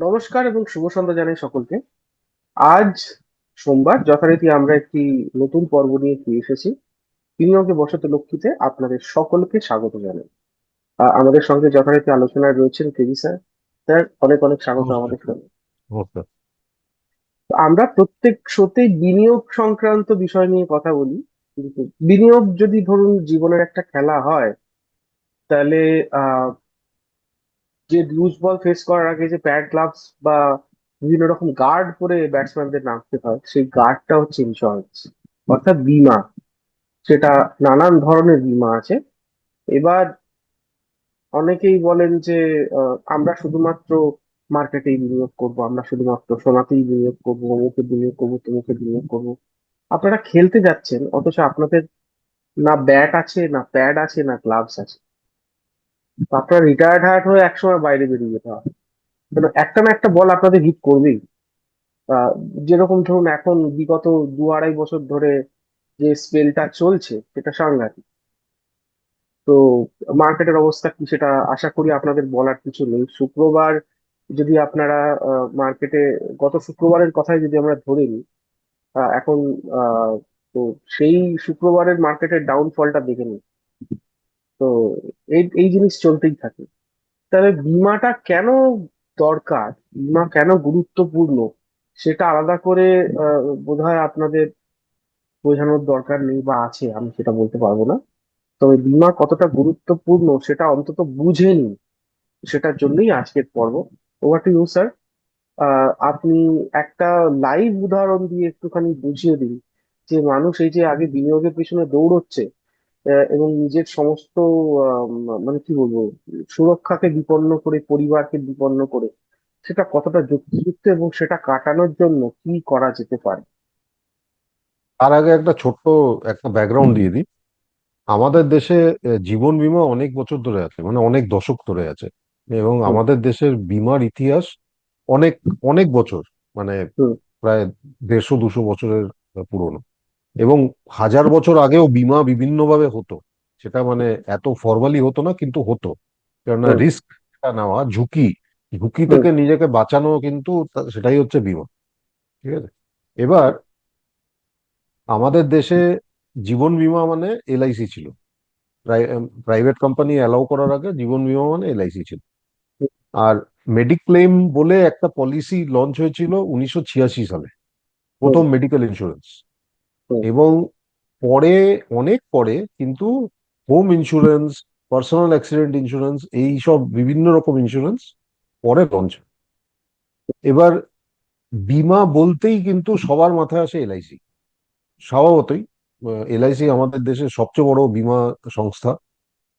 নমস্কার এবং শুভ সন্ধ্যা জানাই সকলকে। আজ সোমবার যথারীতি আমরা একটি নতুন পর্ব নিয়ে ফিরে এসেছি। বিনিয়োগে বসত লক্ষ্মীতে আপনাদের সকলকে স্বাগত জানাই। আমাদের সঙ্গে যথারীতি আলোচনায় রয়েছেন কেভি স্যার। স্যার, অনেক অনেক স্বাগত নমস্কার। আমাদের সঙ্গে। নমস্কার। তো আমরা প্রত্যেক শোতেই বিনিয়োগ সংক্রান্ত বিষয় নিয়ে কথা বলি, কিন্তু বিনিয়োগ যদি ধরুন জীবনের একটা খেলা হয়, তাহলে আহ যে লুজ বল ফেস করার আগে যে প্যাড গ্লাভস বা বিভিন্ন রকম গার্ড পরে ব্যাটসম্যানদের নামতে হয়, সেই গার্ডটা হচ্ছে ইন্স্যুরেন্স, অর্থাৎ বীমা। সেটা নানান ধরনের বীমা আছে। এবার অনেকেই বলেন যে আমরা শুধুমাত্র মার্কেটেই বিনিয়োগ করব, আমরা শুধুমাত্র সোনাতেই বিনিয়োগ করবো, অমুকে বিনিয়োগ করবো, তমুকে বিনিয়োগ করবো। আপনারা খেলতে যাচ্ছেন, অথচ আপনাদের না ব্যাট আছে, না প্যাড আছে, না গ্লাভস আছে। তো আপনারা রিটায়ার্ড হার্ট হয়ে একসময় বাইরে বেরিয়ে যেতে হবে, কারণ একটা না একটা বল আপনাদের হিট করবেই। আহ, যেরকম ধরুন এখন বিগত 2-2.5 বছর ধরে যে স্পেলটা চলছে, সেটা সাংঘাতিক। তো মার্কেটের অবস্থা কি সেটা আশা করি আপনাদের বলার কিছু নেই। শুক্রবার যদি আপনারা মার্কেটে, গত শুক্রবারের কথাই যদি আমরা ধরে নিই, এখন আহ, তো সেই শুক্রবারের মার্কেটের ডাউনফলটা দেখে নিই। তো এই এই জিনিস চলতেই থাকে। তাহলে বীমাটা কেন দরকার, বীমা কেন গুরুত্বপূর্ণ, সেটা আলাদা করে বোধহয় আপনাদের বোঝানোর দরকার নেই, বা আছে আমি সেটা বলতে পারবো না। তবে বীমা কতটা গুরুত্বপূর্ণ সেটা অন্তত বুঝে নিন, সেটার জন্যই আজকের পর্ব। Over to you sir. আপনি একটা লাইভ উদাহরণ দিয়ে একটুখানি বুঝিয়ে দিন যে মানুষ এই যে আগে বিনিয়োগের পিছনে দৌড়চ্ছে, এবং নিজের সমস্ত মানে কি বলবো, সুরক্ষাকে বিপন্ন করে, পরিবারকে বিপন্ন করে, সেটা কতটা যুক্তিযুক্ত এবং সেটা কাটানোর জন্য কি করা যেতে পারে। তার আগে একটা ব্যাকগ্রাউন্ড দিয়ে দিই। আমাদের দেশে জীবন বীমা অনেক বছর ধরে আছে, মানে অনেক দশক ধরে আছে। এবং হুম। আমাদের দেশের বীমার ইতিহাস অনেক অনেক বছর, মানে হুম। প্রায় 150-200 বছরের পুরনো। এবং হাজার বছর আগেও বীমা বিভিন্নভাবে হতো। সেটা মানে এত ফর্মালি হতো না, কিন্তু হতো। কেননা হুম। রিস্ক নেওয়া, ঝুঁকি, ঝুঁকি হুম। থেকে নিজেকে বাঁচানো, কিন্তু সেটাই হচ্ছে বীমা। ঠিক আছে। এবার আমাদের দেশে জীবন বীমা মানে এলআইসি ছিল। প্রাইভেট কোম্পানি অ্যালাউ করার আগে জীবন বীমা মানে এলআইসি ছিল। আর মেডিক্লেম বলে একটা পলিসি লঞ্চ হয়েছিল 1986 সালে, হুম। প্রথম মেডিকেল ইন্স্যুরেন্স। হুম। এবং পরে, অনেক পরে কিন্তু home insurance, personal accident insurance, এই সব বিভিন্ন রকম ইন্স্যুরেন্স পরে লঞ্চ। এবার বীমা বলতেই কিন্তু সবার মাথায় আসে এলআইসি, স্বভাবতই। এলআইসি আমাদের দেশের সবচেয়ে বড় বীমা সংস্থা,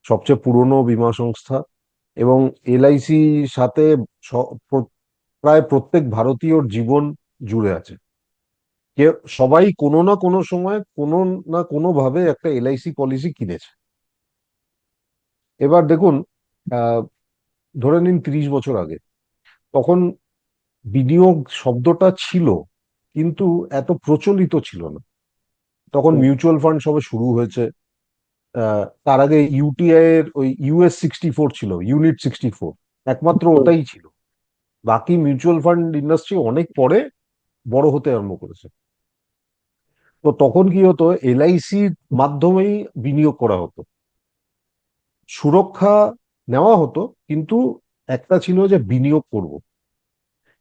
সবচেয়ে পুরনো বীমা সংস্থা। এবং এলআইসি সাথে প্রায় প্রত্যেক ভারতীয়র জীবন জুড়ে আছে। সবাই কোনো না কোনো সময় কোনো না কোনো ভাবে একটা এলআইসি পলিসি কিনেছে। এবার দেখুন, আহ, ধরে নিন 30 বছর আগে, তখন বিনিয়োগ শব্দটা ছিল, কিন্তু এত প্রচলিত ছিল না। তখন হুম। মিউচুয়াল ফান্ড সবে শুরু হয়েছে। তার আগে ইউটিআই এর ওই US 64 ছিল, ইউনিট 64, একমাত্র হুম। ওটাই ছিল। বাকি মিউচুয়াল ফান্ড ইন্ডাস্ট্রি অনেক পরে বড় হতে আরম্ভ করেছে। তো তখন কি হতো, এলআইসির মাধ্যমেই বিনিয়োগ করা হতো, সুরক্ষা নেওয়া হতো, কিন্তু একটা ছিল যে বিনিয়োগ করব।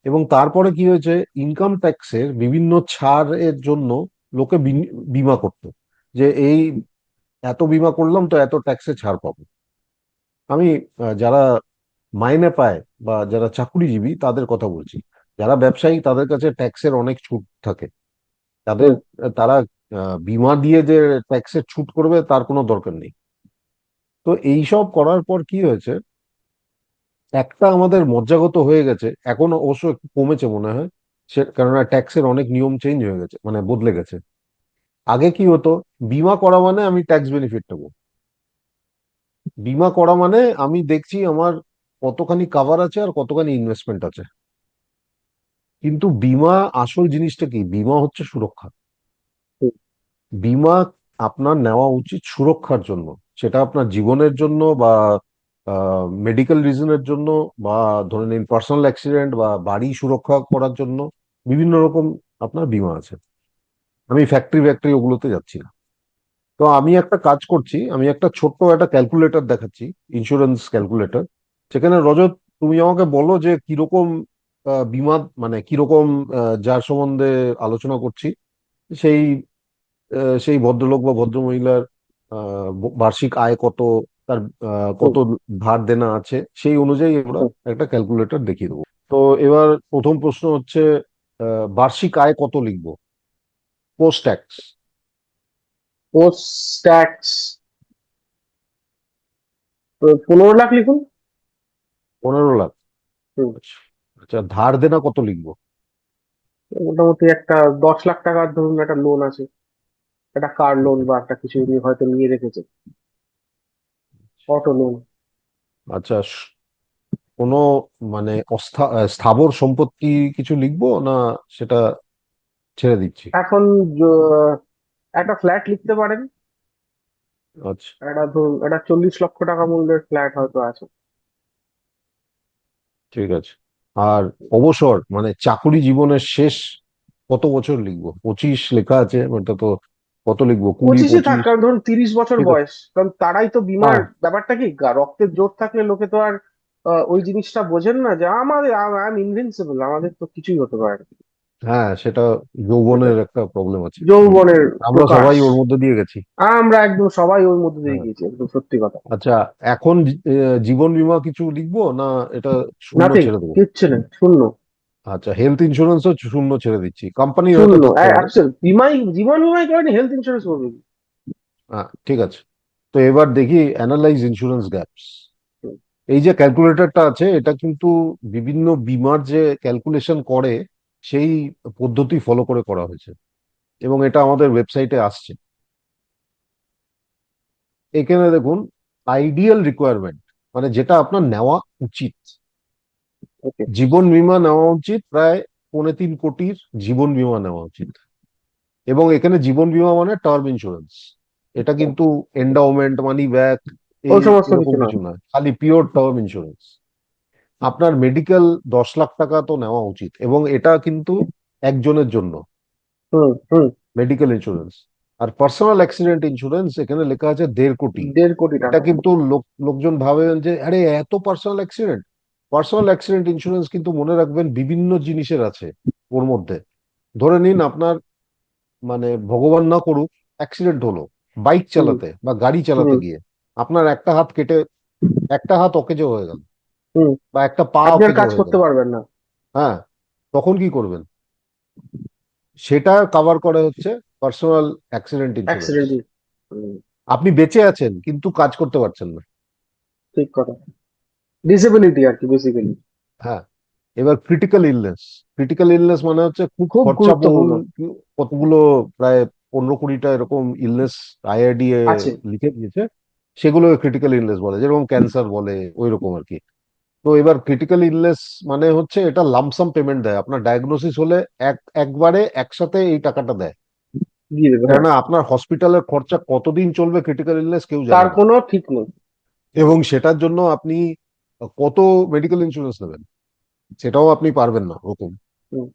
এবং তারপরে কি হয়েছে, ইনকাম ট্যাক্সের বিভিন্ন ছাড়ের জন্য লোকে বীমা করতো, যে এই এত বীমা করলাম তো এত ট্যাক্সে ছাড় পাবো। আমি যারা মাইনে পায় বা যারা চাকুরিজীবী তাদের কথা বলছি। যারা ব্যবসায়ী তাদের কাছে ট্যাক্সের অনেক ছুট থাকে। তাদের হুম। তারা বীমা দিয়ে যে ট্যাক্সের ছুট করবে তার কোনো দরকার নেই। তো এই সব করার পর কি হয়েছে, একটা আমাদের মজ্জাগত হয়ে গেছে, এখন অবশ্য একটু কমেছে মনে হয়। কেননা ট্যাক্সের অনেক নিয়ম চেঞ্জ হয়ে গেছে, মানে বদলে গেছে। আগে কি হতো, বীমা করা মানে আমি ট্যাক্স বেনিফিট নেবো। বীমা করা মানে আমি দেখছি আমার কতখানি কাভার আছে আর কতখানি ইনভেস্টমেন্ট আছে। কিন্তু বীমা, আসল জিনিসটা কি, বীমা হচ্ছে সুরক্ষা। হুম। বীমা আপনার নেওয়া উচিত সুরক্ষার জন্য, সেটা আপনার জীবনের জন্য বা মেডিকেল রিজনের জন্য, বা ধরে নিন পার্সোনাল অ্যাক্সিডেন্ট বা বাড়ি সুরক্ষা করার জন্য বিভিন্ন রকম আপনার বীমা আছে। আমি ফ্যাক্টরি ফ্যাক্টরি ওগুলোতে যাচ্ছি না। তো আমি একটা কাজ করছি, আমি একটা ছোট্ট একটা ক্যালকুলেটর দেখাচ্ছি, ইন্স্যুরেন্স ক্যালকুলেটর। সেখানে রজত, তুমি আমাকে বলো যে কিরকম বীমা, মানে কিরকম যার সম্বন্ধে আলোচনা করছি, সেই সেই ভদ্রলোক বা ভদ্রমহিলার বার্ষিক আয় কত, তার হুম, কত ধার দেনা আছে, সেই অনুযায়ী আমরা হুম। একটা ক্যালকুলেটর দেখিয়ে দেবো। তো এবার প্রথম প্রশ্ন হচ্ছে, বার্ষিক আয় কত লিখবো post tax? Post tax 15 lakh লিখুন। 15 লাখ? হুম, আচ্ছা। আচ্ছা, ধার দেনা কত লিখবো? মোটামুটি একটা 10 লাখ টাকার ধরুন একটা লোন আছে, একটা কার লোন বা একটা কিছু নিয়ে হয়তো নিয়ে রেখেছে, অটো লোন। আচ্ছা, কোনো মানে স্থাবর সম্পত্তি কিছু লিখবো না, সেটা ছেড়ে দিচ্ছি? এখন য- একটা ফ্ল্যাট লিখতে পারেন। আচ্ছা, একটা ধরুন একটা 40 লক্ষ টাকা মূল্যের ফ্ল্যাট হয়তো আছে। ঠিক আছে। আর অবসর মানে চাকুরি জীবনের শেষ কত বছর লিখবো? 25 লেখা আছে, ওটা তো কত লিখবো, 20, 25-ই থাক, 25? কারণ ধরুন 30 বছর ঠিক আছে। বয়স, কারণ তারাই তো বীমার হ্যাঁ, ব্যাপারটা কি, রক্তের জোর থাকলে লোকে তো আর ওই জিনিসটা বোঝেন না যে আমাদের আই এম ইনভিনসিবল, আমাদের তো কিছুই হতে পারে না। হ্যাঁ, সেটা সেটাই যৌবনের একটা প্রবলেম আছে। যৌবনের আমরা প্রকাশ। সবাই ওর মধ্যে দিয়ে গেছি। আমরা একদম সবাই ওর মধ্যে দিয়ে হ্যাঁ। গিয়েছি, একদম সত্যি কথা। আচ্ছা, এখন জীবন বীমা কিছু লিখবো না, এটা শূন্য নাথিং, ছেড়ে দেবো? কিচ্ছু নেই, শূন্য। আচ্ছা, হেলথ ইন্স্যুরেন্সও শূন্য ছেড়ে দিচ্ছি, কোম্পানির হয়তো শূন্য থাকতে পারে। অ্যাকচুয়াল বিমাই, জীবন বিমাই করেনি, হেলথ ইন্স্যুরেন্স করবে কি? হ্যাঁ, ঠিক আছে। তো এবার দেখি অ্যানালাইজ ইন্স্যুরেন্স গ্যাপস। হুম, এই যে ক্যালকুলেটরটা আছে, এটা কিন্তু বিভিন্ন বীমার যে ক্যালকুলেশন করে সেই পদ্ধতি ফলো করে করা হয়েছে, এবং এটা আমাদের ওয়েবসাইটে আসছে। এখানে দেখুন, আইডিয়াল রিকোয়ারমেন্ট, মানে যেটা আপনার নেওয়া উচিত। ওকে। জীবন বীমা নেওয়া উচিত প্রায় 3.25 কোটির জীবন বীমা নেওয়া উচিত। এবং এখানে জীবন বীমা মানে টার্ম ইন্স্যুরেন্স, এটা কিন্তু এন্ডাওমেন্ট, মানি ব্যাক, ওই এই সমস্ত এরকম কিছু নয়। কিছু নয়, খালি পিওর টার্ম ইন্স্যুরেন্স। আপনার মেডিকেল 10 লাখ টাকা তো নেওয়া উচিত, এবং এটা কিন্তু একজনের জন্য হুম, হুম। Medical insurance. আর পার্সোনাল অ্যাক্সিডেন্ট ইন্স্যুরেন্স এখানে লেখা আছে 1.5 কোটি। 1.5 কোটি টাকা। এটা কিন্তু লোকজন ভাবেন যে আরে এত personal accident. Personal accident insurance কিন্তু মনে রাখবেন বিভিন্ন জিনিসের আছে ওর মধ্যে। ধরে নিন আপনার, মানে ভগবান না করুক, অ্যাক্সিডেন্ট হলো বাইক হুম, চালাতে বা গাড়ি চালাতে হুম, গিয়ে, আপনার একটা হাত কেটে, একটা হাত অকেজো হয়ে গেল, হুম। বা একটা পা আপনি আর অকেজো কাজ হয়ে করতে গেল। পারবেন না। হ্যাঁ, তখন কি করবেন? সেটা কভার করে হচ্ছে পার্সোনাল অ্যাক্সিডেন্ট ইন্স্যুরেন্স। অ্যাক্সিডেন্ট। আপনি বেঁচে আছেন কিন্তু কাজ করতে পারছেন না। ঠিক কথা। ডিসেবিলিটি আর কি বেসিক্যালি। হ্যাঁ। এবার ক্রিটিক্যাল ইলনেস। ক্রিটিক্যাল ইলনেস মানে হচ্ছে খুব খুব খরচাবহুল, গুরুত্বপূর্ণ। কতগুলো, প্রায় 15-20টা এরকম ইলনেস আইআরডিএ আছে। লিখে দিয়েছে, সেগুলো ক্রিটিক্যাল ইলনেস বলে, যেরকম ক্যান্সার বলে ওই রকম আর কি। তো এবার ক্রিটিক্যাল ইলনেস মানে হচ্ছে এটা লামসাম পেমেন্ট দেয়, আপনার ডায়াগনোসিস হলে একবারে একসাথে এই টাকাটা দেয়। দিয়ে দেবে, হ্যাঁ। কেননা আপনার হসপিটালের খরচা কতদিন চলবে ক্রিটিক্যাল ইলনেস কেউ তার জানে না। কোনো ঠিক নেই। এবং সেটার জন্য আপনি কত মেডিকেল ইন্স্যুরেন্স নেবেন সেটাও আপনি পারবেন না ওরকম। হুম,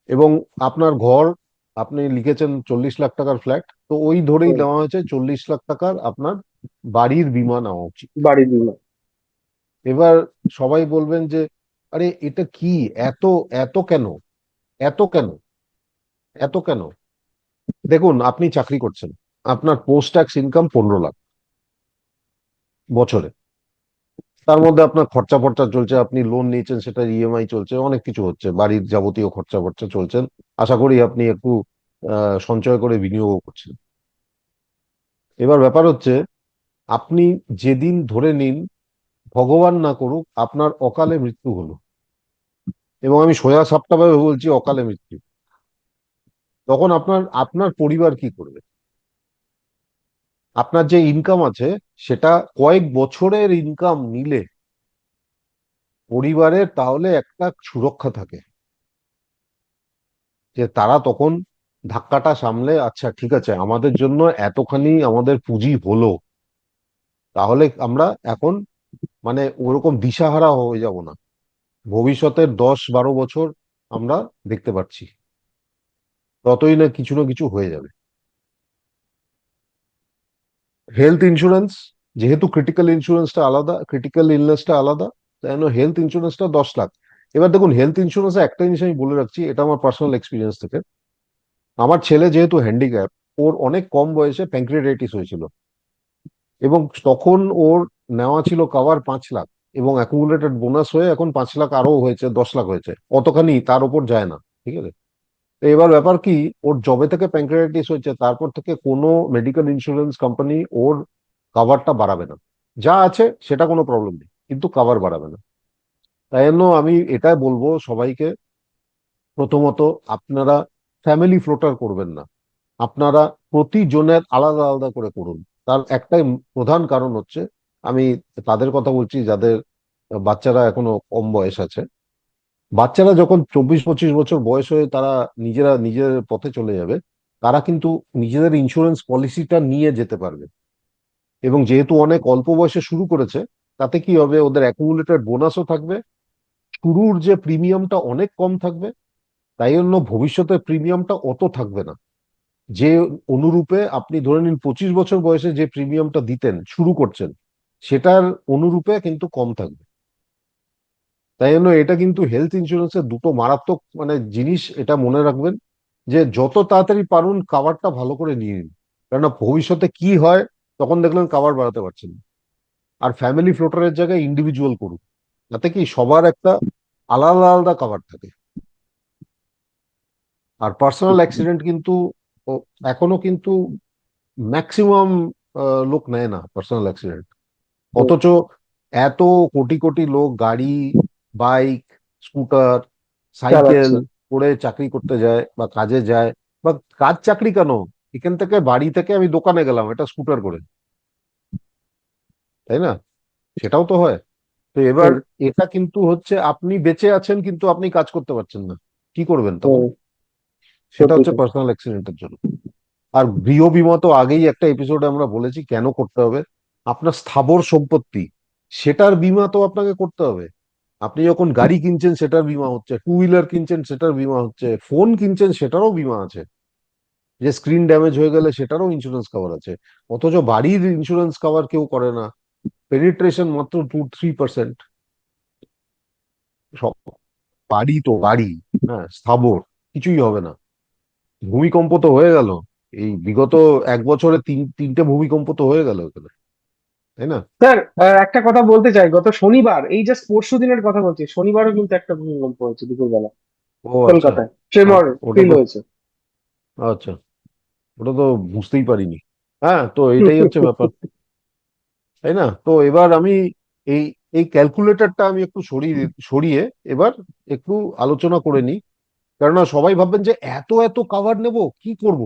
এবং আপনার ঘর, আপনি লিখেছেন 40 লাখ টাকার ফ্ল্যাট, তো ওই ধরেই হুম। নেওয়া হয়েছে 40 লাখ টাকার আপনার বাড়ির বীমা নেওয়া উচিত। বাড়ি বীমা। এবার সবাই বলবেন যে আরে এটা কি, এত এত কেন, এত কেন, এত কেন? দেখুন, আপনি চাকরি করছেন, আপনার পোস্ট ট্যাক্স ইনকাম 15 লাখ বছরে। তার মধ্যে আপনার খরচা ফরচা চলছে, আপনি লোন নিয়েছেন, সেটা ইএমআই চলছে, অনেক কিছু হচ্ছে, বাড়ির যাবতীয় খরচা ফরচা চলছেন। আশা করি আপনি একটু সঞ্চয় করে বিনিয়োগ করছেন। এবার ব্যাপার হচ্ছে, আপনি যেদিন ধরে নিন, ভগবান না করুক, আপনার অকালে মৃত্যু হলো, এবং আমি সোজা সাপটা ভাবে বলছি অকালে মৃত্যু, তখন আপনার আপনার পরিবার কি করবে? আপনার যে ইনকাম আছে, সেটা কয়েক বছরের ইনকাম নিলে পরিবারের তাহলে একটা সুরক্ষা থাকে, যে তারা তখন ধাক্কাটা সামলে, আচ্ছা ঠিক আছে, আমাদের জন্য এতখানি আমাদের পুঁজি হলো, তাহলে আমরা এখন মানে ওরকম দিশাহারা হয়ে যাব না। ভবিষ্যতের 10-12 বছর আমরা দেখতে পাচ্ছি, ততই না কিছু হয়ে যাবে। হেলথ ইন্স্যুরেন্স, যেহেতু ক্রিটিক্যাল ইন্স্যুরেন্সটা আলাদা, ক্রিটিক্যাল ইলনেসটা আলাদা, তাই জন্য হেলথ ইন্স্যুরেন্সটা 10 লাখ। এবার দেখুন, হেলথ ইন্স্যুরেন্সে একটা জিনিস আমি বলে রাখছি, এটা আমার পার্সোনাল এক্সপিরিয়েন্স থেকে। আমার ছেলে যেহেতু হ্যান্ডিক্যাপ, ওর অনেক কম বয়সে প্যানক্রিয়াটাইটিস হয়েছিল, এবং তখন ওর নেওয়া ছিল কভার 5 লাখ, এবং অ্যাকুমুলেটেড বোনাস হয়ে এখন 5 লাখ আরো হয়েছে, 10 লাখ হয়েছে, অতখানি তার উপর যায় না। ঠিক আছে। তো এবার ব্যাপার কি, ওর জবে থেকে প্যানক্রিয়াটাইটিস হয়েছে তারপর থেকে কোনো মেডিকেল ইন্স্যুরেন্স কোম্পানি ওর কাভারটা বাড়াবে না। যা আছে সেটা কোনো প্রবলেম নেই, কিন্তু কাভার বাড়াবে না। তাই জন্য আমি এটাই বলবো সবাইকে, প্রথমত আপনারা ফ্যামিলি ফ্লোটার করবেন না, আপনারা প্রতিজনের আলাদা আলাদা করে করুন। তার একটাই প্রধান কারণ হচ্ছে, আমি তাদের কথা বলছি যাদের বাচ্চারা এখনো কম বয়স আছে। বাচ্চারা যখন 24-25 বছর বয়স হয়ে তারা নিজেরা নিজের পথে চলে যাবে, তারা কিন্তু নিজেদের ইন্স্যুরেন্স পলিসিটা নিয়ে যেতে পারবে। এবং যেহেতু অনেক অল্প বয়সে শুরু করেছে, তাতে কি হবে, ওদের অ্যাকুমুলেটেড বোনাসও থাকবে, শুরুর যে প্রিমিয়ামটা অনেক কম থাকবে, তাই জন্য ভবিষ্যতে প্রিমিয়ামটা অত থাকবে না। যে অনুরূপে আপনি ধরে নিন 25 বছর বয়সে যে প্রিমিয়ামটা দিতেন শুরু করছেন, সেটার অনুরূপে কিন্তু কম থাকবে। তাই জন্য এটা কিন্তু হেলথ ইন্স্যুরেন্সের দুটো মারাত্মক মানে জিনিস, এটা মনে রাখবেন, যে যত তাড়াতাড়ি পারুন কাভারটা ভালো করে নিয়ে নিন। কেননা ভবিষ্যতে কি হয়, তখন দেখলেন কাভার বাড়াতে পারছেন না। আর ফ্যামিলি ফ্লোটারের জায়গায় ইন্ডিভিজুয়াল করুন, তাতে কি সবার একটা আলাদা আলাদা কাভার থাকে। আর পার্সোনাল অ্যাক্সিডেন্ট কিন্তু ও, এখনো কিন্তু ম্যাক্সিমাম লোক নেয় না পার্সোনাল অ্যাক্সিডেন্ট। অথচ এত কোটি কোটি লোক গাড়ি, বাইক, স্কুটার, সাইকেল চালাচ্ছে। করে চাকরি করতে যায় বা কাজে যায়, বা কাজ চাকরি কেন, এখান থেকে বাড়ি থেকে আমি দোকানে গেলাম এটা স্কুটার করে, তাই না? সেটাও তো হয়। তো এবার হুম। এটা কিন্তু হচ্ছে, আপনি বেঁচে আছেন কিন্তু আপনি কাজ করতে পারছেন না, কি করবেন তখন? হুম। সেটা সত্যি হচ্ছে তাই। পার্সোনাল অ্যাক্সিডেন্টের জন্য। আর গৃহ বীমা তো আগেই একটা এপিসোডে আমরা বলেছি কেন করতে হবে। আপনার স্থাবর সম্পত্তি, সেটার বীমা তো আপনাকে করতে হবে। আপনি যখন গাড়ি কিনছেন সেটার বীমা হচ্ছে, টু হুইলার কিনছেন সেটার বীমা হচ্ছে, ফোন কিনছেন সেটারও বীমা আছে, যে স্ক্রিন ড্যামেজ হয়ে গেলে সেটারও ইন্স্যুরেন্স কভার আছে। অথচ বাড়ির ইন্স্যুরেন্স কভার কেউ করে না, পেনিট্রেশন মাত্র 2-3%। সব বাড়ি তো বাড়ি, হ্যাঁ স্থাবর, কিছুই হবে না। ভূমিকম্প তো হয়ে গেল, এই বিগত 1 বছরে তিনটে ভূমিকম্প তো হয়ে গেল এখানে, তাই না? স্যার, একটা কথা বলতে চাই, গত শনিবার, এই জাস্ট পরশু দিনের কথা বলছি, শনিবারও কিন্তু একটা ভূমিকম্প হয়েছে দুপুরবেলা ও আচ্ছা। কলকাতায়, ট্রেমর ওটা ফিল তো, হয়েছে। আচ্ছা, ওটা তো বুঝতেই পারিনি। হ্যাঁ, তো এটাই হচ্ছে ব্যাপার, তাই না? তো এবার আমি এই এই ক্যালকুলেটরটা আমি একটু সরিয়ে সরিয়ে এবার একটু আলোচনা করে নিই। কেননা সবাই ভাববেন যে এত এত কাভার নেব, কি করব,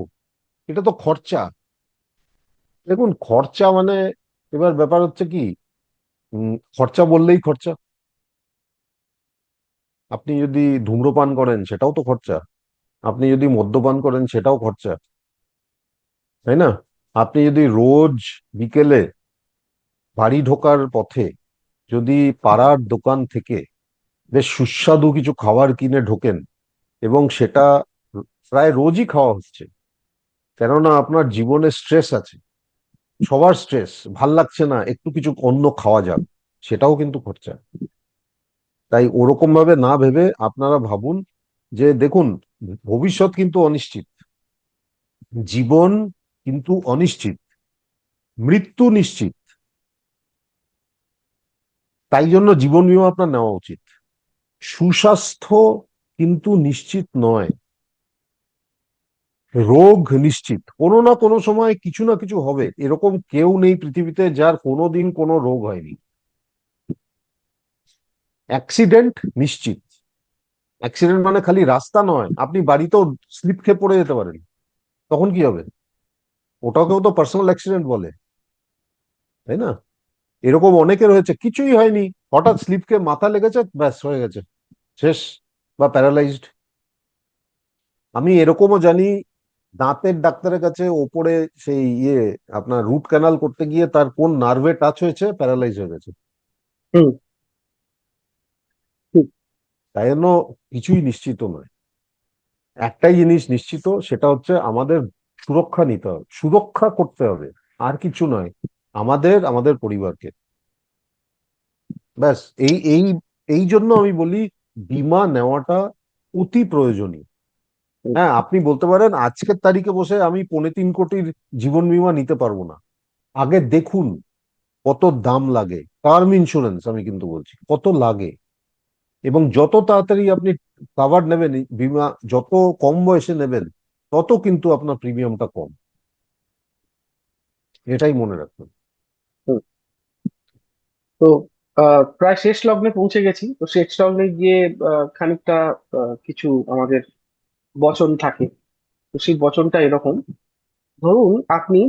এটা তো খরচা। দেখুন খরচা মানে, এবার ব্যাপার হচ্ছে কি, খরচা বললেই খরচা। আপনি যদি ধূম্রপান করেন সেটাও তো খরচা, আপনি যদি মদ্যপান করেন সেটাও খরচা, তাই না? আপনি যদি রোজ বিকেলে বাড়ি ঢোকার পথে যদি পাড়ার দোকান থেকে বেশ সুস্বাদু কিছু খাবার কিনে ঢোকেন, এবং সেটা প্রায় রোজই খাওয়া হচ্ছে, কেননা আপনার জীবনে স্ট্রেস আছে, সবার স্ট্রেস, ভাল লাগছে না, একটু কিছু অন্য খাওয়া যাক, সেটাও কিন্তু খরচা। তাই ওরকম ভাবে না ভেবে আপনারা ভাবুন যে দেখুন, ভবিষ্যৎ কিন্তু অনিশ্চিত, জীবন কিন্তু অনিশ্চিত, মৃত্যু নিশ্চিত। তাই জন্য জীবন বীমা আপনার নেওয়া উচিত। সুস্বাস্থ্য কিন্তু নিশ্চিত নয়, রোগ নিশ্চিত, কোনো না কোনো সময় কিছু না কিছু হবে, এরকম কেউ নেই পৃথিবীতে যার কোনোদিন কোনো রোগ হয়নি। অ্যাক্সিডেন্ট নিশ্চিত। অ্যাক্সিডেন্ট মানে খালি রাস্তা নয়, আপনি বাড়িতেও স্লিপ খেয়ে পড়ে যেতে পারেন, তখন কি হবে? ওটাকেও তো পার্সোনাল অ্যাক্সিডেন্ট বলে, তাই না? এরকম অনেকের হয়েছে, কিছুই হয়নি, হঠাৎ স্লিপ খেয়ে মাথা লেগেছে, ব্যাস হয়ে গেছে, শেষ, বা প্যারালাইজড। আমি এরকমও জানি, দাঁতের ডাক্তারের কাছে ওপরে সেই আপনার রুট ক্যানাল করতে গিয়ে তার কোন নার্ভে টাচ হয়েছে, প্যারালাইজ হয়ে গেছে। হুম। ঠিক। তাই জন্য কিছুই নিশ্চিত নয়। একটাই জিনিস নিশ্চিত, সেটা হচ্ছে আমাদের সুরক্ষা নিতে হবে, সুরক্ষা করতে হবে, আর কিছু নয়, আমাদের আমাদের পরিবারকে। ব্যাস। এই এই এই জন্য আমি বলি বীমা নেওয়াটা অতি প্রয়োজনীয়। হুম। হ্যাঁ, আপনি বলতে পারেন আজকের তারিখে বসে আমি 3.25 কোটির জীবন বীমা নিতে পারবো না। আগে দেখুন কত দাম লাগে টার্ম ইন্স্যুরেন্স, আমি কিন্তু বলছি কত লাগে। এবং যত তাড়াতাড়ি আপনি কাভার নেবেন, বীমা যত কম বয়সে নেবেন, তত কিন্তু আপনার প্রিমিয়ামটা কম। এটাই মনে রাখবেন। হুম। তো প্রায় শেষ লগ্নে পৌঁছে গেছি। তো শেষ লগ্নে গিয়ে খানিকটা কিছু আমাদের বচন থাকে। তো সেই বচনটা এরকম, ধরুন আপনি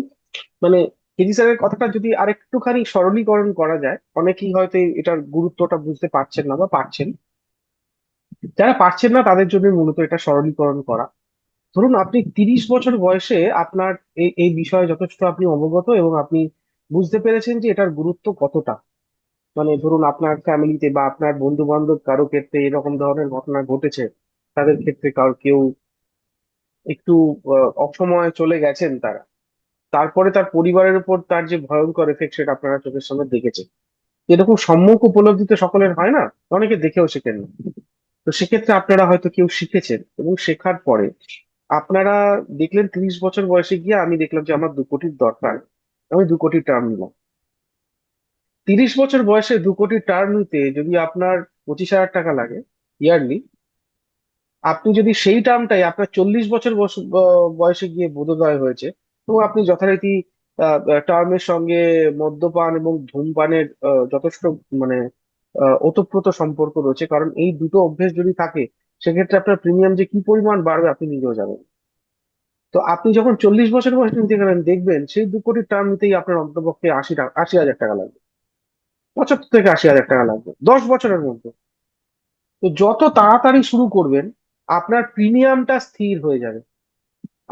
মানে কেজি স্যারের কথাটা যদি আরেকটুখানি সরলীকরণ করা যায়, অনেকেই হয়তো এটার গুরুত্বটা বুঝতে পারছেন না বা পারছেন। যারা পারছেন না তাদের জন্য মূলত এটা সরলীকরণ করা। ধরুন আপনি 30 বছর বয়সে আপনার এই এই বিষয়ে যথেষ্ট আপনি অবগত এবং আপনি বুঝতে পেরেছেন যে এটার গুরুত্ব কতটা। মানে ধরুন আপনার ফ্যামিলিতে বা আপনার বন্ধু বান্ধব কারো ক্ষেত্রে এরকম ধরনের ঘটনা ঘটেছে, তাদের ক্ষেত্রে কেউ একটু অসময়ে চলে গেছেন তারা, তারপরে তার পরিবারের উপর তার যে ভয়ঙ্কর এফেক্ট সেটা আপনারা চোখের সামনে দেখেছেন। এরকম সম্মুখ উপলব্ধি তো সকলের হয় না, অনেকে দেখেও শেখেন না। তো সেক্ষেত্রে আপনারা হয়তো কেউ শিখেছেন এবং শেখার পরে আপনারা দেখলেন 30 বছর বয়সে গিয়ে আমি দেখলাম যে আমার 2 কোটির দরকার, আমি 2 কোটি টার্ম নিলাম। 30 বছর বয়সে 2 কোটি টার্ম নিতে যদি আপনার 25,000 টাকা লাগে ইয়ারলি, আপনি যদি সেই টার্মটাই আপনার 40 বছর বয়সে গিয়ে বোধোদয় হয়েছে এবং আপনি যথারীতি টার্মের সঙ্গে মদ্যপান এবং ধূমপানের যথেষ্ট মানে ওতপ্রোত সম্পর্ক রয়েছে, কারণ এই দুটো অভ্যেস যদি থাকে সেক্ষেত্রে আপনার প্রিমিয়াম যে কি পরিমাণ বাড়বে আপনি নিজেও জানেন। তো আপনি যখন 40 বছর বয়সে নিতে গেলেন দেখবেন সেই 2 কোটি টার্ম নিতেই আপনার অন্ততপক্ষে 80,000 টাকা লাগবে, 75 থেকে 80,000 টাকা লাগবে 10 বছরের মধ্যে। তো যত তাড়াতাড়ি শুরু করবেন আপনার প্রিমিয়ামটা স্থির হয়ে যাবে।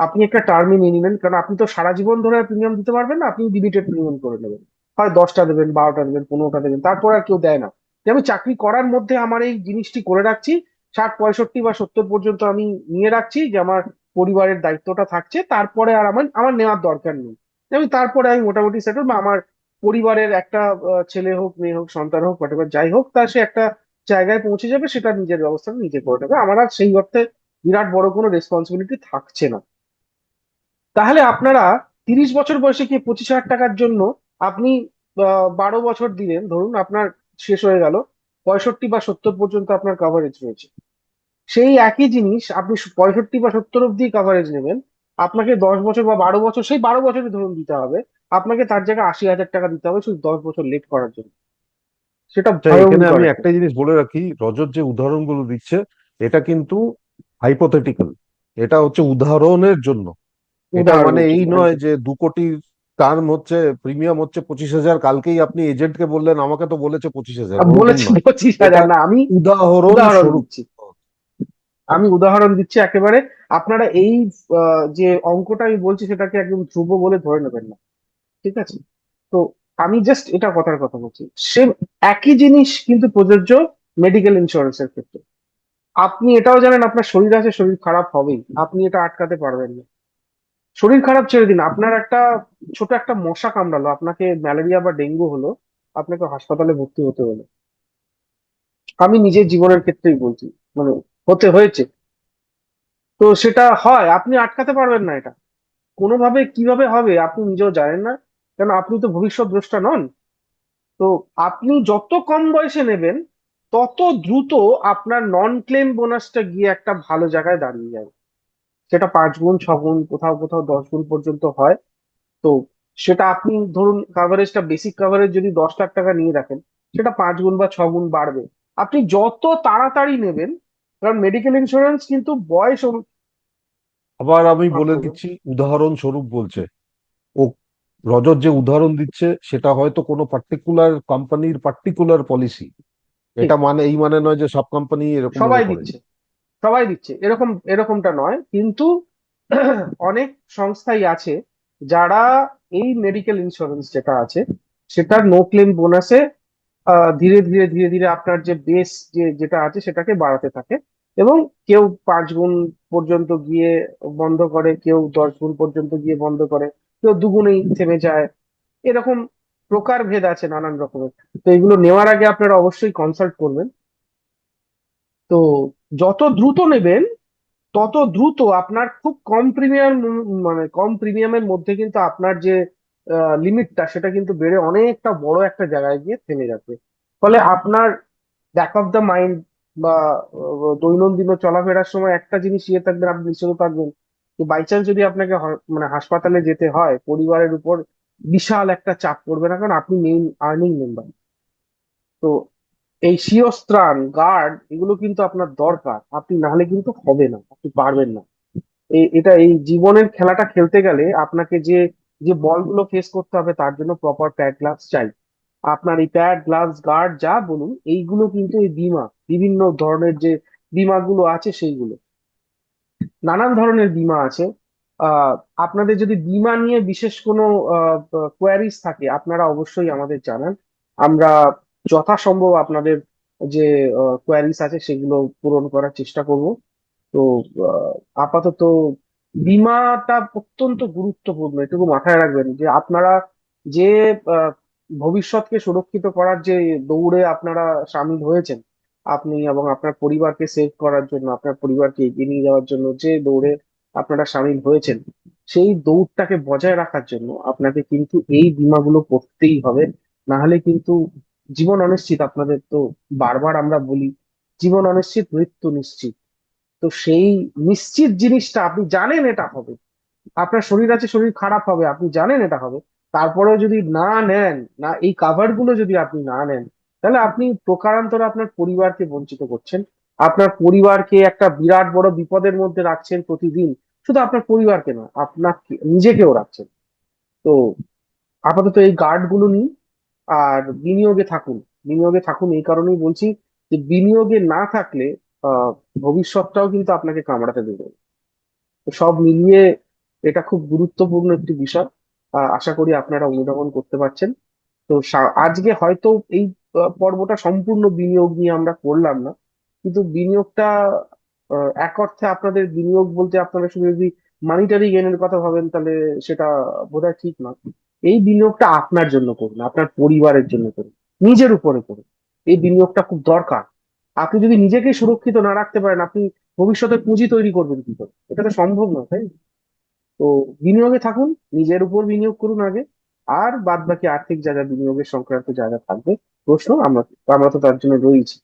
আপনি একটা টার্মে নিয়ে নিলেন, কারণ আপনি তো সারা জীবন ধরে প্রিমিয়াম দিতে পারবেন না, আপনি লিমিটেড প্রিমিয়াম করে নেবেন। হয় 10টা দেবেন, 12টা দেবেন, 15টা দেবেন, তারপর আর কেউ দেয় না। যে আমি চাকরি করার মধ্যে আমার এই জিনিসটি করে রাখছি, 60 65 বা 70 পর্যন্ত আমি নিয়ে রাখছি যে আমার পরিবারের দায়িত্বটা থাকছে, তারপরে আর আমার আমার নেওয়ার দরকার নেই। আমি তারপরে আমি মোটামুটি সেটেল, বা আমার পরিবারের একটা ছেলে হোক মেয়ে হোক সন্তান হোক whatever যাই হোক, তার সে একটা জায়গায় পৌঁছে যাবে, সেটা নিজের ব্যবস্থা নিজে করে নেবে, আমার আর সেই অর্থে বিরাট বড় কোনো রেসপন্সিবিলিটি থাকছে না। তাহলে আপনারা 30 বছর বয়সে কি 25,000 টাকার জন্য আপনি 12 বছর দিলেন, ধরুন আপনার শেষ হয়ে গেল, 65 বা 70 পর্যন্ত আপনার কাভারেজ রয়েছে। সেই একই জিনিস আপনি 65 বা 70 অব্দি কাভারেজ নেবেন, আপনাকে 10 বছর বা 12 বছর, সেই 12 বছরই ধরুন দিতে হবে, আপনাকে তার জায়গায় 80,000 টাকা দিতে হবে শুধু 10 বছর লেট করার জন্য। সেটা আচ্ছা, এখানে ভয়ঙ্কর আমি একটা একটা জিনিস বলে রাখি, রজত যে উদাহরণগুলো দিচ্ছে এটা কিন্তু হাইপোথেটিক্যাল, এটা হচ্ছে উদাহরণের জন্য। এটা মানে উদাহরণের এই জন্য নয় একদম। যে 2 কোটির টার্ম হচ্ছে, প্রিমিয়াম হচ্ছে 25,000, কালকেই আপনি এজেন্টকে বললেন আমাকে তো বলেছে 25,000, ওরকম বলেছি নয়। এটা 25,000 না, আমি উদাহরণ উদাহরণ স্বরূপ। দিচ্ছি। আমি উদাহরণ দিচ্ছি একেবারে। আপনারা এই যে অঙ্কটা আমি বলছি সেটাকে একদম ধ্রুব বলে ধরে নেবেন না, ঠিক আছে? তো আমি জাস্ট এটা কথার কথা বলছি, সেম একই জিনিস কিন্তু প্রযোজ্য মেডিকেল ইন্স্যুরেন্সের ক্ষেত্রে। আপনি এটাও জানেন আপনার শরীর আছে, শরীর খারাপ হবেই, আপনি এটা আটকাতে পারবেন না। শরীর খারাপ ছেড়ে দিন, আপনার একটা ছোট একটা মশা কামড়ালো, আপনাকে ম্যালেরিয়া বা ডেঙ্গু হলো, আপনাকে হাসপাতালে ভর্তি হতে হলো। আমি নিজের জীবনের ক্ষেত্রেই বলছি, মানে হতে হয়েছে। তো সেটা হয়, আপনি আটকাতে পারবেন না এটা, কোনোভাবে কিভাবে হবে আপনি নিজেও জানেন না, কারণ আপনি তো ভবিষ্যৎ দ্রষ্টা নন। তো আপনি যত কম বয়সে নেবেন তত দ্রুত আপনার নন ক্লেম বোনাসটা গিয়ে একটা ভালো জায়গায় দাঁড়িয়ে যাবে। সেটা 5 গুণ 6 গুণ, কোথাও কোথাও 10 গুণ পর্যন্ত হয়। তো সেটা আপনি ধরুন কাভারেজটা, বেসিক কাভারেজ যদি 10 লাখ টাকা নিয়ে রাখেন, সেটা 5 গুণ বা 6 গুণ বাড়বে আপনি যত তাড়াতাড়ি নেবেন। কারণ মেডিকেল ইন্স্যুরেন্স কিন্তু বয়স আবার আমি মাফ বলে করবেন। দিচ্ছি, উদাহরণ স্বরূপ বলছে ও। রজত যে উদাহরণ দিচ্ছে সেটা হয়তো কোনো পার্টিকুলার কোম্পানির পার্টিকুলার পলিসি। ঠিক। এটা মানে এই মানে নয় যে সব কোম্পানি এরকম ভাবে সবাই করে। দিচ্ছে, সবাই দিচ্ছে এরকম, এরকমটা নয় কিন্তু অনেক সংস্থাই আছে যারা এই মেডিকেল ইন্স্যুরেন্স যেটা আছে সেটার নো ক্লেম বোনাসে ধীরে ধীরে ধীরে ধীরে আপনার যে বেস যেটা আছে সেটাকে বাড়াতে থাকে। এবং কেউ 5 গুণ পর্যন্ত গিয়ে বন্ধ করে, কেউ 10 গুণ পর্যন্ত গিয়ে বন্ধ করে, কেউ দুগুণেই থেমে যায়। এরকম প্রকারভেদ আছে নানান রকমের। তো এগুলো নেওয়ার আগে আপনারা অবশ্যই কনসাল্ট করবেন। তো যত দ্রুত নেবেন তত দ্রুত আপনার খুব কম প্রিমিয়াম, মানে কম প্রিমিয়ামের মধ্যে কিন্তু আপনার যে লিমিটটা সেটা কিন্তু বেড়ে অনেকটা বড় একটা জায়গায় গিয়ে থেমে যাবে। ফলে আপনার ব্যাক অফ দ্য মাইন্ড বা দৈনন্দিন চলাফেরার সময় একটা জিনিস ইয়ে থাকবেন, আপনি নিশ্চিত থাকবেন যে বাই চান্স যদি আপনাকে মানে হাসপাতালে যেতে হয়, পরিবারের উপর বিশাল একটা চাপ পড়বে না, কারণ আপনি মেইন আর্নিং মেম্বার। তো এই শিরস্ত্রাণ, গার্ড, এগুলো কিন্তু আপনার দরকার। আপনি নাহলে কিন্তু হবে না, আপনি পারবেন না। এটা এই জীবনের খেলাটা খেলতে গেলে আপনাকে যে যে বলগুলো ফেস করতে হবে তার জন্য প্রপার প্যাড গ্লাভস চাই। আপনার এই প্যাড গ্লাভস গার্ড যা বলুন, এইগুলো কিন্তু এই বীমা, বিভিন্ন ধরনের যে বীমাগুলো আছে সেইগুলো, নানান ধরনের বীমা আছে। আহ আপনাদের যদি বীমা নিয়ে বিশেষ কোনো কোয়ারিজ থাকে আপনারা অবশ্যই আমাদের জানান। আমরা যথাসম্ভব আপনাদের যে কোয়ারিজ আছে সেগুলো পূরণ করার চেষ্টা করব। তো আহ, আপাতত বীমাটা অত্যন্ত গুরুত্বপূর্ণ, এটুকু মাথায় রাখবেন যে আপনারা যে আহ, ভবিষ্যৎকে সুরক্ষিত করার যে দৌড়ে আপনারা সামিল হয়েছেন, আপনি এবং আপনার পরিবারকে সেভ করার জন্য, আপনার পরিবারকে এগিয়ে নিয়ে যাওয়ার জন্য যে দৌড়ে আপনারা সামিল হয়েছেন, সেই দৌড়টাকে বজায় রাখার জন্য আপনাকে কিন্তু এই বীমাগুলো করতেই হবে। না হলে কিন্তু জীবন অনিশ্চিত। আপনাদের তো বারবার আমরা বলি, জীবন অনিশ্চিত, মৃত্যু নিশ্চিত। তো সেই নিশ্চিত জিনিসটা আপনি জানেন এটা হবে, আপনার শরীর আছে, শরীর খারাপ হবে, আপনি জানেন এটা হবে, তারপরেও যদি না নেন, না এই কাভার গুলো যদি আপনি না নেন, তাহলে আপনি প্রকারান্তরে আপনার পরিবারকে বঞ্চিত করছেন। আপনার পরিবারকে একটা বিরাট বড় বিপদের মধ্যে রাখছেন প্রতিদিন। শুধু আপনার পরিবারকে না, আপনাকে নিজেকেও রাখছেন। তো আপাতত এই গার্ড গুলো নিন আর বিনিয়োগে থাকুন। বিনিয়োগে থাকুন এই কারণেই বলছি যে বিনিয়োগে না থাকলে আহ ভবিষ্যৎটাও কিন্তু আপনাকে কামড়াতে দেবে। তো সব মিলিয়ে এটা খুব গুরুত্বপূর্ণ একটি বিষয়। আশা করি আপনারা অনুধাবন করতে পারছেন। তো আজকে হয়তো এই পর্বটা সম্পূর্ণ বিনিয়োগ নিয়ে আমরা করলাম না, কিন্তু বিনিয়োগটা এক অর্থে আপনাদের বিনিয়োগ বলতে আপনারা শুধু যদি মানিটারি গেইনের কথা ভাবেন তাহলে সেটা বোধহয় ঠিক না। এই বিনিয়োগটা আপনার জন্য করুন, আপনার পরিবারের জন্য করুন, নিজের উপরে করুন। এই বিনিয়োগটা খুব দরকার। আপনি যদি নিজেকে সুরক্ষিত না রাখতে পারেন, আপনি ভবিষ্যতে পুঁজি তৈরি করবেন কি করে? এটা তো সম্ভব নয়, তাই না? তো বিনিয়োগে থাকুন, নিজের উপর বিনিয়োগ করুন আগে। আর বাদ বাকি আর্থিক যা যা বিনিয়োগের সংক্রান্ত যা যা থাকবে প্রশ্ন, আমরা আমরা তো তার জন্য রয়েছি।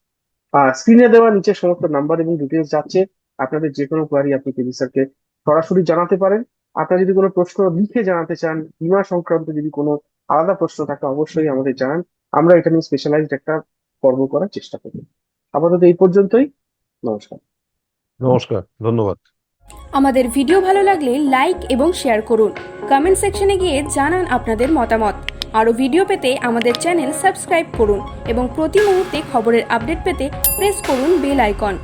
স্ক্রিনে দেওয়া নিচে সমস্ত নাম্বার এবং ডিটেলস যাচ্ছে। আপনাদের যে কোনো কোয়ারি আপনি কেবি স্যারকে সরাসরি জানাতে পারেন। আপনার যদি কোনো প্রশ্ন লিখে জানাতে চান, বীমা সংক্রান্ত যদি কোনো আলাদা প্রশ্ন থাকে, অবশ্যই আমাদের জানান। আমরা এটা নিয়ে স্পেশালাইজড একটা পর্ব করার চেষ্টা করব। আপাতত এই পর্যন্তই। নমস্কার। নমস্কার, ধন্যবাদ। আমাদের ভিডিও ভালো লাগলে লাইক এবং শেয়ার করুন। কমেন্ট সেকশনে গিয়ে জানান আপনাদের মতামত। আরও ভিডিও পেতে আমাদের চ্যানেল সাবস্ক্রাইব করুন এবং প্রতি মুহূর্তে খবরের আপডেট পেতে প্রেস করুন বেল আইকন।